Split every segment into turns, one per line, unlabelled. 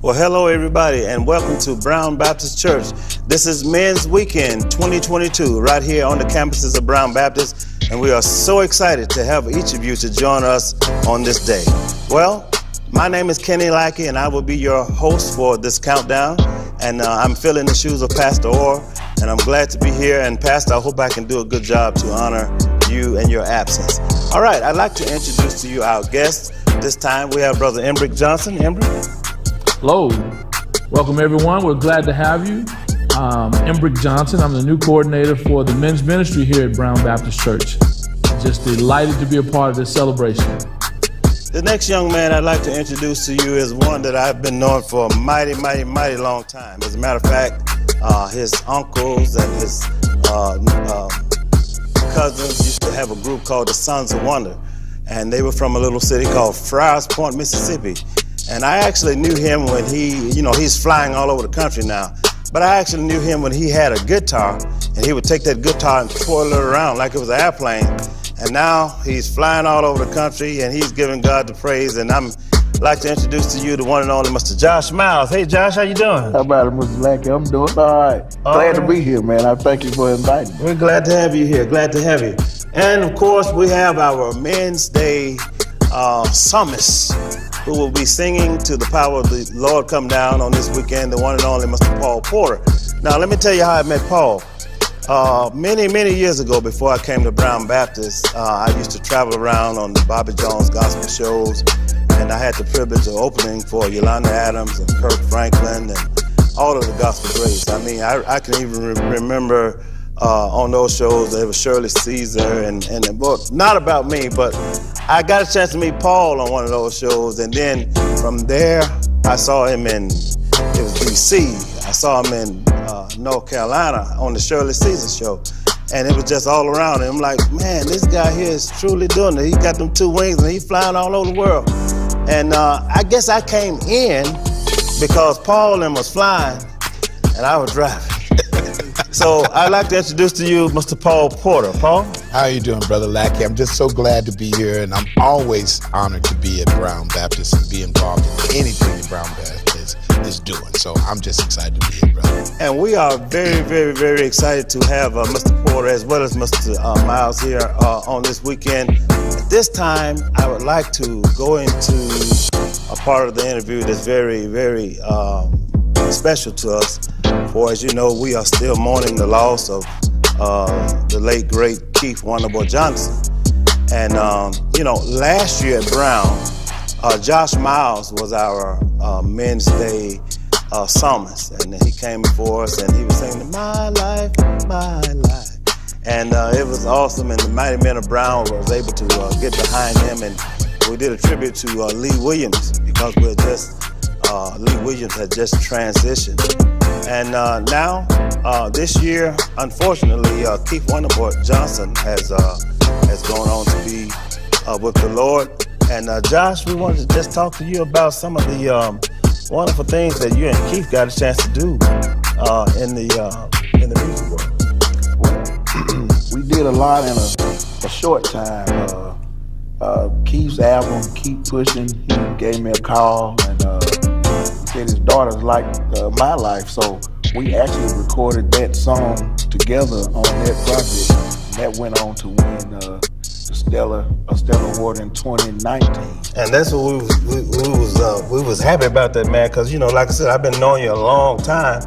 Well, hello everybody, and welcome to Brown Baptist Church. This is Men's Weekend 2022, right here on the campuses of Brown Baptist, and we are so excited to have each of you to join us on this day. Well, my name is Kenny Lackey, and I will be your host for this countdown, and I'm filling the shoes of Pastor Orr, and I'm glad to be here, and Pastor, I hope I can do a good job to honor you and your absence. All right, I'd like to introduce to you our guests. This time we have Brother Embrick Johnson. Embrick?
Hello, welcome everyone. We're glad to have you. Embrick Johnson. I'm the new coordinator for the men's ministry here at Brown Baptist Church. Just delighted to be a part of this celebration.
The next young man I'd like to introduce to you is one that I've been knowing for a mighty long time. As a matter of fact, his uncles and his cousins used to have a group called the Sons of Wonder, and they were from a little city called Friars Point, Mississippi. And I actually knew him when he's flying all over the country now, but I actually knew him when he had a guitar, and he would take that guitar and twirl it around like it was an airplane. And now he's flying all over the country, and he's giving God the praise. And I'm like to introduce to you the one and only Mr. Josh Myles. Hey, Josh, how you doing?
How about it, Mr. Lackey? I'm doing all right. Glad to be here, man. I thank you for inviting me.
We're glad to have you here. Glad to have you. And of course, we have our Men's Day psalmist, who will be singing to the power of the Lord come down on this weekend, the one and only Mr. Paul Porter. Now, let me tell you how I met Paul. Many years ago, before I came to Brown Baptist, I used to travel around on the Bobby Jones gospel shows, and I had the privilege of opening for Yolanda Adams and Kirk Franklin and all of the gospel greats. I mean, I can even remember on those shows there was Shirley Caesar and the book, not about me, but I got a chance to meet Paul on one of those shows, and then from there I saw him it was DC. I saw him in North Carolina on the Shirley Caesar show, and it was just all around. And I'm like, man, this guy here is truly doing it. He got them two wings and he's flying all over the world. And I guess I came in because Paul was flying and I was driving. So I'd like to introduce to you Mr. Paul Porter. Paul?
How are you doing, Brother Lackey? I'm just so glad to be here, and I'm always honored to be at Brown Baptist and be involved in anything that Brown Baptist is doing. So I'm just excited to be here, brother.
And we are very excited to have Mr. Porter as well as Mr. Myles here on this weekend. At this time, I would like to go into a part of the interview that's very special to us. For as you know, we are still mourning the loss of the late, great Keith Wonderboy Johnson. And, last year at Brown, Josh Myles was our Men's Day psalmist. And he came before us and he was singing, My Life, My Life. And it was awesome, and the Mighty Men of Brown was able to get behind him. And we did a tribute to Lee Williams because Lee Williams had just transitioned. And now, this year, unfortunately, Keith Wonderboy Johnson has gone on to be with the Lord. And Josh, we wanted to just talk to you about some of the wonderful things that you and Keith got a chance to do in the music world.
Well, we did a lot in a short time. Keith's album, Keep Pushing, he gave me a call, and he said his daughter's like my life, so we actually recorded that song together on that project, and that went on to win a Stellar Award in 2019.
And that's what we was happy about that, man, because like I said, I've been knowing you a long time,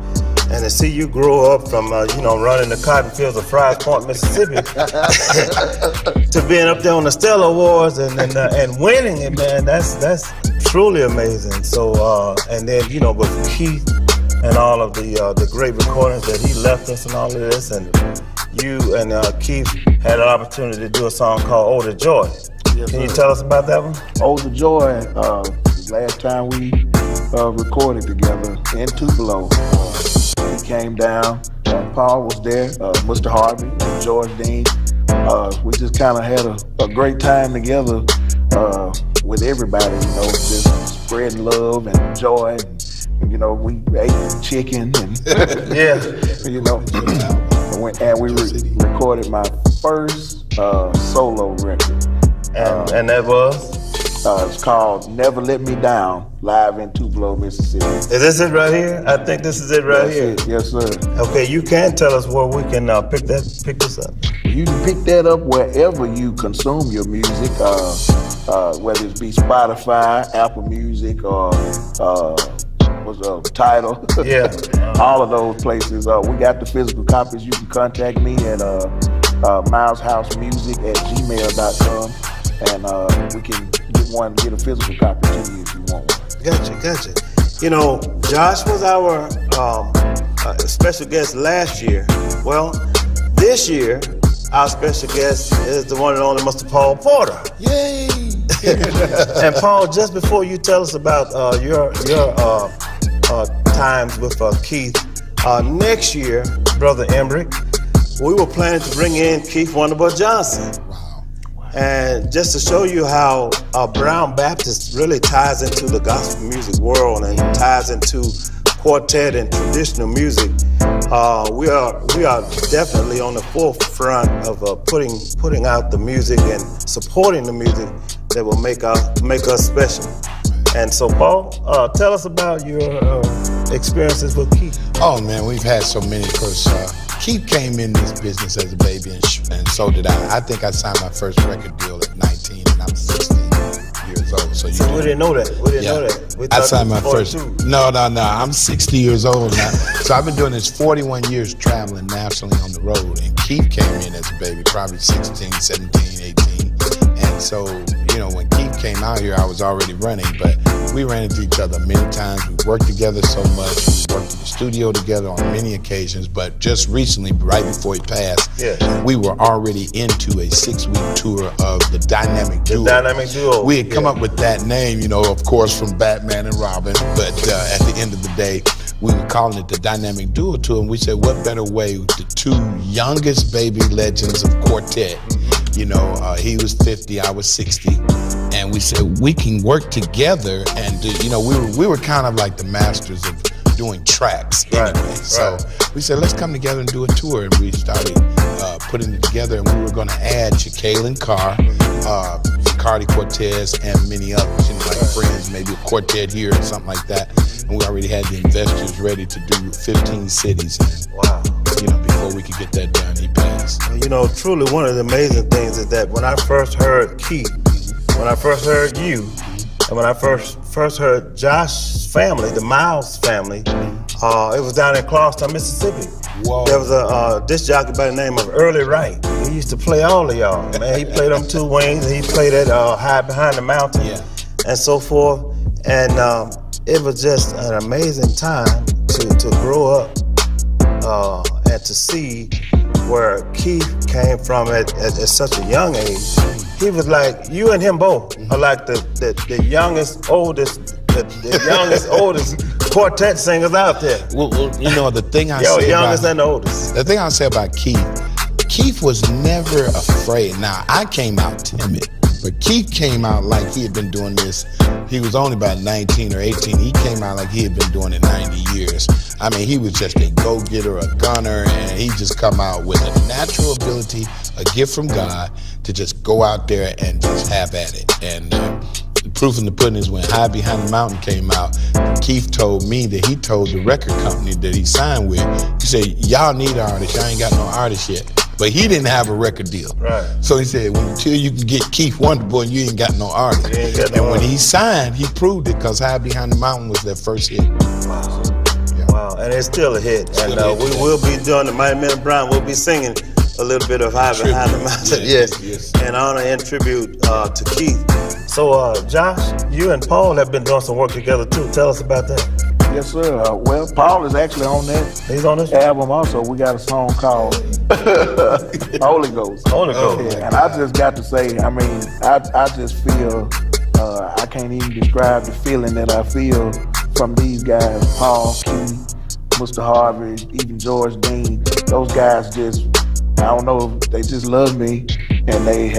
and to see you grow up from running the cotton fields of Friars Point, Mississippi, to being up there on the Stellar Awards and winning it, man, that's truly amazing. So and then with Keith and all of the great recordings that he left us and all of this, and you and Keith had an opportunity to do a song called "Oh the Joy." Yes, Can you tell us about that one?
"Oh the Joy." Last time we recorded together in Tupelo, he came down. Paul was there. Mr. Harvey, George Dean. We just kind of had a great time together with everybody. Just spreading love and joy. And, we ate chicken and and we recorded my first solo record.
And that was?
It's called Never Let Me Down, live in Tupelo, Mississippi.
Is this it right here? I think this is it right here.
Yes, sir.
Okay, you can tell us where we can pick this up.
You can pick that up wherever you consume your music, whether it be Spotify, Apple Music, or Tidal.
Yeah.
All of those places. We got the physical copies. You can contact me at mileshousemusic@gmail.com, and we can get a physical copy to you if you want one.
Gotcha. You know, Josh was our special guest last year. Well, this year, our special guest is the one and only Mr. Paul Porter.
Yay!
And Paul, just before you tell us about your times with Keith, next year, Brother Embrick, we were planning to bring in Keith Wonderboy Johnson. And just to show you how Brown Baptist really ties into the gospel music world and ties into quartet and traditional music, we are definitely on the forefront of putting out the music and supporting the music that will make us special. And so, Paul, tell us about your experiences with Keith.
Oh man, we've had so many. Cause Keith came in this business as a baby, and so did I. I think I signed my first record deal at 19, and I'm 60 years old. So
we didn't know that. We
signed my first. No. I'm 60 years old now. So I've been doing this 41 years traveling nationally on the road. And Keith came in as a baby, probably 16, 17, 18. And so, when Keith came out here, I was already running, but we ran into each other many times. We worked together so much. We worked in the studio together on many occasions, but just recently, right before he passed, we were already into a 6-week tour of the Dynamic Duo. We had come up with that name, of course, from Batman and Robin, but at the end of the day, we were calling it the Dynamic Duo Tour, and we said, what better way with the two youngest baby legends of quartet? He was 50, I was 60, and we said we can work together, and we were kind of like the masters of doing tracks anyway. So we said, let's come together and do a tour, and we started putting it together, and we were going to add Shaquille Carr, Cardi Cortez, and many others, like Friends, maybe a quartet here or something like that. And we already had the investors ready to do 15 cities.
Wow.
Before we could get that done, he passed.
Truly one of the amazing things is that when I first heard Keith, when I first heard you, and when I first heard Josh's family, the Myles family, it was down in Clarkston, Mississippi.
Whoa.
There was a disc jockey by the name of Early Wright. He used to play all of y'all, man. He played them two wings, and he played at High Behind the Mountain, and so forth. And it was just an amazing time to grow up and to see where Keith came from at such a young age. He was like, you and him both are like the youngest, oldest quartet singers out there.
Well, the thing I
say
youngest
and the oldest.
The thing I say about Keith was never afraid. Now, I came out timid, but Keith came out like he had been doing this. He was only about 19 or 18. He came out like he had been doing it 90 years. I mean, he was just a go-getter, a gunner, and he just come out with a natural ability, a gift from God, to just go out there and just have at it. And the proof in the pudding is when High Behind the Mountain came out, Keith told me that he told the record company that he signed with, he said, y'all need artists, y'all ain't got no artists yet. But he didn't have a record deal. Right. So he said, until you can get Keith Wonderboy, you ain't got no artist. When he signed, he proved it, because High Behind the Mountain was their first hit.
Wow. Wow, and it's still a hit. We will be doing the Mighty Men of Brown. We'll be singing a little bit of High Behind the Mountain. Yes. In honor and tribute to Keith. So, Josh, you and Paul have been doing some work together too. Tell us about that.
Yes, sir. Well, Paul is actually on that.
He's on this
album also. We got a song called Holy Ghost.
Holy Ghost.
Yeah, and I just got to say, I mean, I just feel, I can't even describe the feeling that I feel from these guys, Paul, Keith, Mr. Harvey, even George Dean. Those guys just, I don't know, they just love me, and they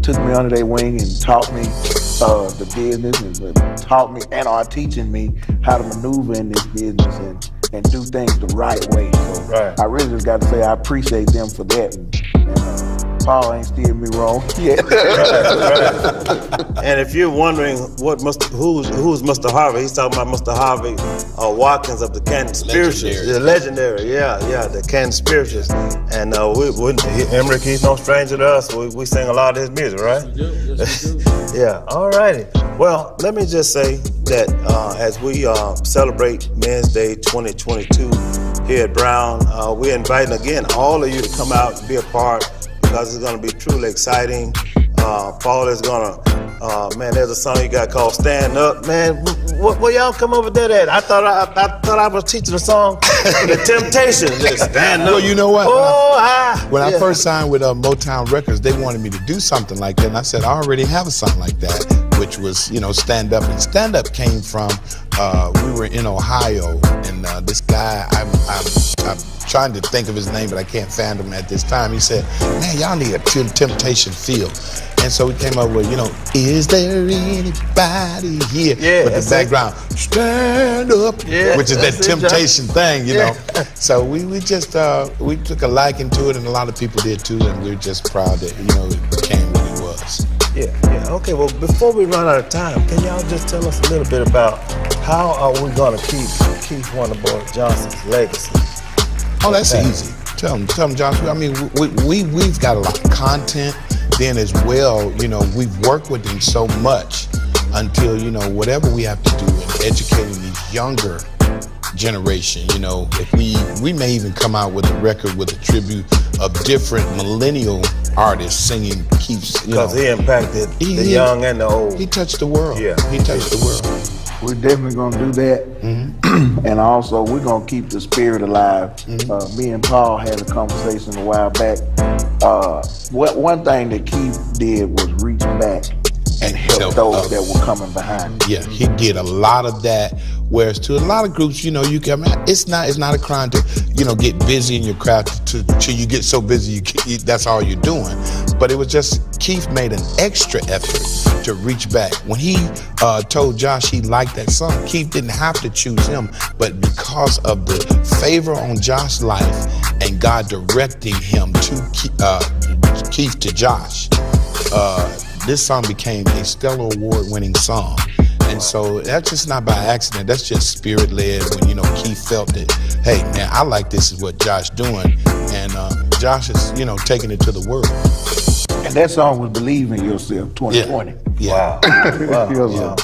took me under their wing and taught me the business, and taught me and are teaching me how to maneuver in this business and do things the right way. So I really just got to say I appreciate them for that. And Paul ain't steered me wrong yet.
Right. And if you're wondering who's Mr. Harvey, he's talking about Mr. Harvey Watkins of the Canton Spirituals. The legendary, the Canton Spirituals. And Emmerich, he's no stranger to us. We sing a lot of his music, right?
Yes, we do.
Yeah, all righty. Well, let me just say that as we celebrate Men's Day 2022 here at Brown, we're inviting again all of you to come out and be a part, because it's going to be truly exciting. Paul is going to, man, there's a song you got called Stand Up. Man, where y'all come over there at? I thought I was teaching a song, The Temptations. Just Stand Up.
Well, you know what? When I
yeah.
first signed with Motown Records, they wanted me to do something like that. And I said, I already have a song like that, which was, Stand Up. And Stand Up came from, we were in Ohio, and this guy, I'm trying to think of his name, but I can't find him at this time. He said, man, y'all need a Temptation feel. And so we came up with, is there anybody here?
Yeah,
with the background, stand up, which is that Temptation thing,
Yeah.
So we just, we took a liking to it, and a lot of people did too, and we're just proud that, it became what it was.
Yeah. Okay, well, before we run out of time, can y'all just tell us a little bit about how are we going to keep Keith Wonderboy Johnson's legacy?
Oh, that's easy. Tell them, Johnson. I mean, we've got a lot of content. Then as well, we've worked with him so much until, whatever we have to do in educating these younger generation, if we may even come out with a record with a tribute of different millennial artists singing Keith's,
Because he impacted the young and the old.
He touched the world.
Yeah.
He touched the world.
We're definitely gonna do that.
Mm-hmm.
And also we're gonna keep the spirit alive.
Mm-hmm.
Me and Paul had a conversation a while back. One thing that Keith did was reach back and help those that were coming behind him.
Yeah, he did a lot of that. Whereas to a lot of groups, you can. It's not a crime to, get busy in your craft till you get so busy that's all you're doing. But it was just Keith made an extra effort to reach back. When he told Josh he liked that song, Keith didn't have to choose him, but because of the favor on Josh's life and God directing him to Keith to Josh, this song became a Stellar Award-winning song. And so that's just not by accident. That's just spirit-led when, Keith felt that, hey, man, I like this is what Josh doing. And Josh is, taking it to the world.
And that song was Believe in Yourself 2020.
Yeah.
Wow.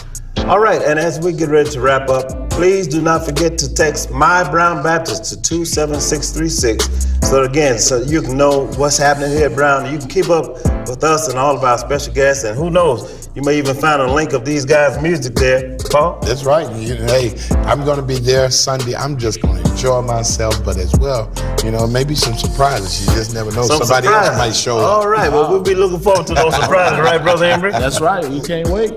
All right, and as we get ready to wrap up, please do not forget to text My Brown Baptist to 27636. So you can know what's happening here at Brown. You can keep up with us and all of our special guests, and who knows, you may even find a link of these guys' music there. Paul?
That's right. Hey, I'm going to be there Sunday. I'm just going to enjoy myself, but as well, maybe some surprises. You just never know. Somebody else might show up.
All right, well, we'll be looking forward to those surprises, right, Brother Embry?
That's right. We can't wait.